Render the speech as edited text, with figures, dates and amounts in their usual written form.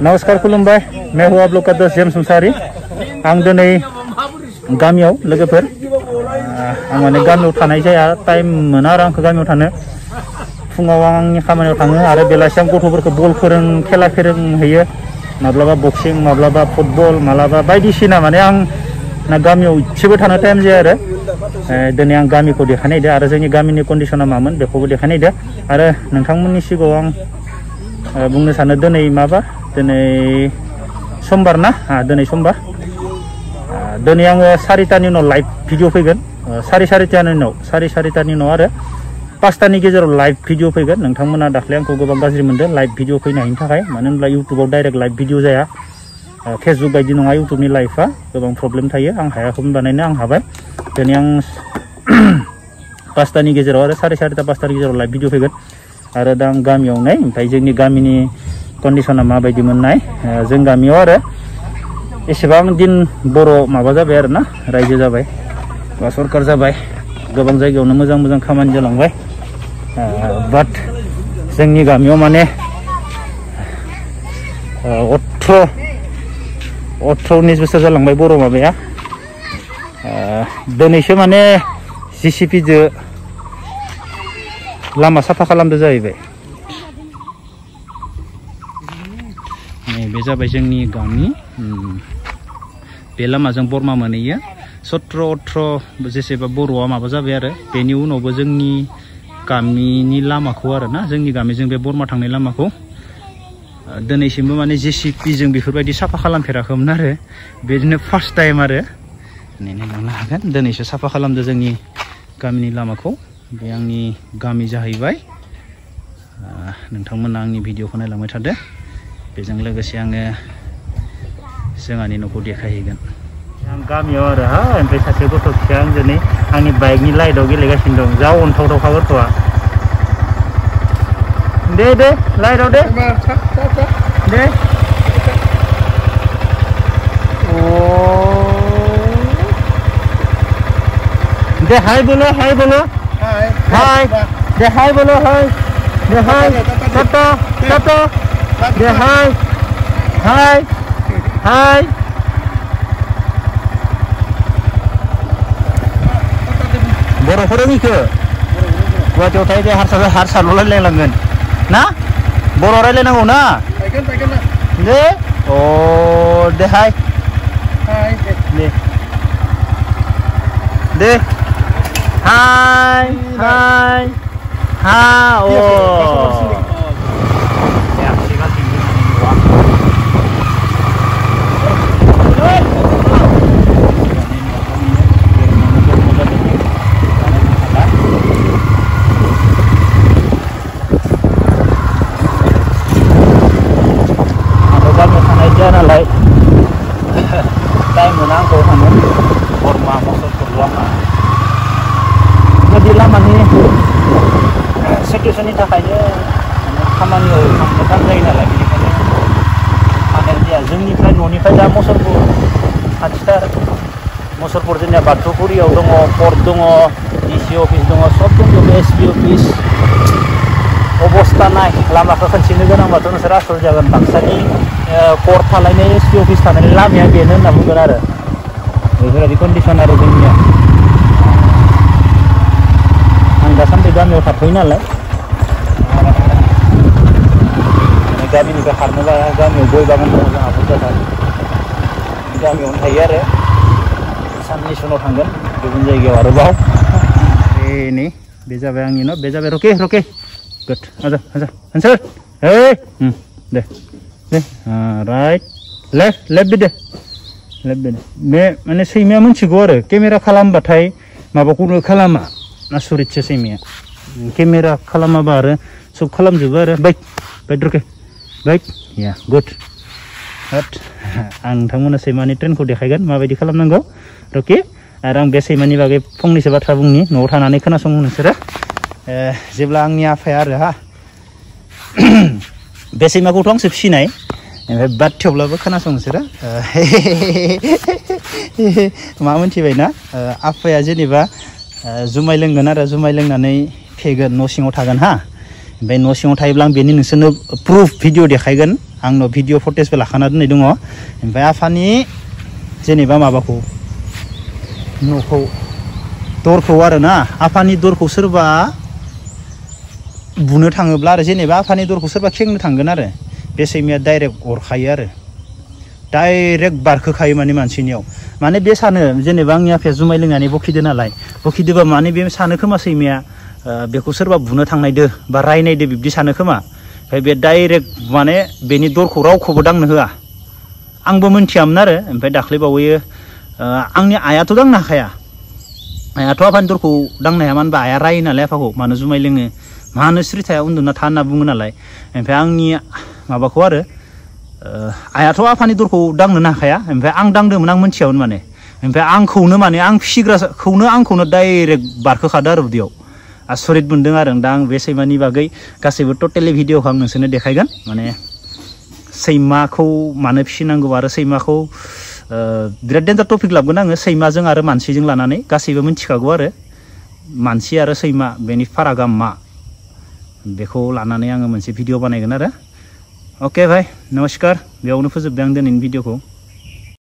नमस्कार खुलुमबाय मैं हूँ आप लोग का दोस्त जेम्स मुसाहारी आं दिनै गामियाव लोगोफोर आं माने गामियाव थानाय जाया टाइम मोना आरो आंखौ गामियाव थानो फुङाव आंनि खामानियाव थाङो आरो बेलासियाव गथ'फोरखौ बल खेला फोरोंहैयो माब्लाबा बक्सिं माब्लाबा फुटबल माब्लाबा बायदिसिना माने आं ना गामियाव इसेबो थानो टाइम जाया आरो दिनै आं गामिखौ देखायनायदो आरो जोंनि गामिनि कन्डिशना मामोन बेखौबो देखायनायदो आरो नोंथांमोननि सिगाङाव आं बुंनो सानो दिनै माबा दिनै समबार ना दिनै समबार दिनै आङो 4टानि उनाव लाइभ भिडिअ फैगोन 4:30टानि उनाव आरो 5टानि गेजेराव लाइभ भिडिअ फैगोन नोंथांमोना दाख्लै आंखौ गोबां गाज्रि मोनदों लाइभ भिडिअ फैनायनि थाखाय मानो होनब्ला इउटुबाव डाइरेक्ट लाइभ भिडिअ जाया फेसबुक बायदि नङा इउटुबनि लाइभआ गोबां प्रब्लेम थायो आं हायाखैमोन बानायनो आं हाबाय दिनै आं 5टानि गेजेराव आरो 4:30 5टानि गेजेराव लाइभ भिडिअ फैगोन आरो दा आं गामियाव नै ओमफ्राय जोंनि गामिनि कन्डिशना माबायदि मोननाय जों गामियाव आरो एसेबां दिन बर' माबा जाबाय आरो ना रायजो जाबाय बा सरकार जाबाय गोबां जायगायावनो मोजां मोजां खामानि जालांबाय बाट जोंनि गामियाव माने 18-19 बोसोर जालांबाय बर' माबाया दिनैसो माने JCPजो लामा साफा खालामदो जाहैबाय नैबे जाबाय जोंनि गामि बे लामाजों बरमा मोनहैयो 17-18 जेसेबा बर'आ माबा जाबाय आरो बेनि उनावबो जोंनि गामिनि लामाखौ आरो ना जोंनि गामिजों बे बरमा थांनाय लामाखौ दिनैसिमबो माने JCPजों बेफोरबायदि साफा खालामफेराखैमोन आरो बिदिनो फार्स्ट टाइम आरो नायनो हागोन दिनैसो साफा खालामदो जोंनि गामिनि लामाखौ बे आंनि गामि जाहैबाय नोंथांमोना आंनि भिडिअखौ नायलांबाय थादो बेजों लोगोसे आङो जोंहानि न'खौ देखायहैगोन आं गामियाव आरो ओमफ्राय सासे गथ' फिसा आं दिनै आंनि बाइकनि लाइटआव गेलेगासिनो दं जा अनथावथावखा गथ'आ दे लाइटआव दे दे हाय बोलो हाय दे हाय बोलो हाय टाटा दे हाय बर' फोरोंनिखो गुवाहाटियाव थायो दे हारसाल' रायलायलांगोन ना बर' रायलायनांगौ ना दे अ दे हाय दे हाय ओ नालाय टाइम मोना आंखौ थांनो बरमा मसलफोर लामा बेबायदि लामानि सिटुवेसननि थाखायनो खामानियाव थांनो टाइम जायो नालाय बेनिखायनो थांनाय जाया जोंनिफ्राय न'निफ्राय दा मसलपुर खाथिथार मसलपुर जोंनिया बाथौफुरियाव दङ पर्ट दङ DC अफिस दङ सब दंजोबो SP अफिस अबस्था नाय लामाखौ खनसेनो गोनांबाथ' नोंसोर आसर जागोन बाक्सानि कर्ट थालायनाय SP अफिस थानायनि लामाया बेनो होनना बुंगोन आरो बेफोरबायदि कन्डिसन आरो जोंनिया आं दासान्दि गामियाव थाथ'यो नालाय गामिनिफ्राय खारनो लाया गामियाव गय बागान दङ जोंहा बुरजाथार गामियावनो थायो आरो साननैसो उनाव थांगोन गुबुन जायगायाव आरोबाव नै बे जाबाय आंनि न' बे जाबाय रके गुड आजा आन्सार hey दे राइट लेफ्ट दे बे माने सैमाया मोनथिगौ आरो केमेरा खालामबाथाय माबाखौनो खालामा आसरितसो सैमाया केमेरा खालामाबा आरो सब खालामजोबो आरो बाइक रके बाइक या गुड आं नोंथांमोननो सैमानि ट्रेनखौ देखायगोन माबायदि खालामनांगौ रके आरो आं बे सैमानि बागै फंनैसो बाथ्रा बुंनि न'आव थानानै खोनासं नोंसोरो जेब्ला आंनि आफाया आरो बे सैमाखौथ' आंसो फिसिनाय ओमफ्राय बाट थेवब्लाबो खोनासं नोंसोरो मा मोनथिबायना आफाया जेनेबा जुमाय लोंगोन आरो जुमाय लोंनानै फेगोन न' सिङाव थागोन ओमफ्राय न' सिङाव थायोब्ला आं बेनि नोंसोरनो प्रुफ भिडिअ देखायगोन आंनाव भिडिअ फुटेजबो लाखाना दोननाय दङ ओमफ्राय आफानि जेनेबा माबाखौ न'खौ दरखौ आरो ना आफानि दरखौ सोरबा बुनो थाङोब्ला आरो जेनेबा आफानि दरखौ सोरबा खेंनो थांगोन आरो बे सैमाया डाइरेक्ट अरखायो आरो डाइरेक्ट बारखोखायो माने मानसिनियाव माने बे सानो जेनेबा आंनि आफाया जुमाय लोंनानै बखिदो नालाय बखिदोबा माने बे सानो खोमा सैमाया बेखौ सोरबा बुनो थांनायदो बा रायनायदो बिब्दि सानो खोमा ओमफ्राय बे डाइरेक्ट माने बेनि दरखौ रावखौबो दांनो होआ आंबो मोनथियामोन आरो ओमफ्राय दाख्लैबावैयो आंनि आइयाथ' दांनो हाखाया आइयाथ' आफानि दरखौ दांनो हाया मानो होनबा आइया रायो नालाय आफाखौ मानो जुमाय लोङो मानो स्रिथाया उन्दुना था होनना बुङो नालाय ओमफ्राय आंनि माबाखौ आरो आइयाथ' आफानि दरखौ दांनो हाखाया ओमफ्राय आं दांदोंमोन आं मोनथियामोन माने ओमफ्राय आंखौनो माने आं फिसिग्राखौनो आंखौनो डाइरेक्ट बारखोखादो आरो उदैयाव आसरित मोनदों आरो दा आं बे सैमानि बागै गासैबो टटेलि भिडिअखौ आं नोंसोरनो देखायगोन माने सैमाखौ मानो फिसिनांगौ आरो सैमाखौ बिराद डेन्जार टपिक लाबोगोन आङो सैमाजों आरो मानसिजों लानानै गासैबो मिथिखागौ आरो मानसि आरो सैमा बेनि फारागा मा बेखौ लानानै आङो मोनसे भिडिअ बानायगोन आरो अके भाई नमस्कार बेयावनो फोजोबबाय आं दिनैनि भिडिअखौ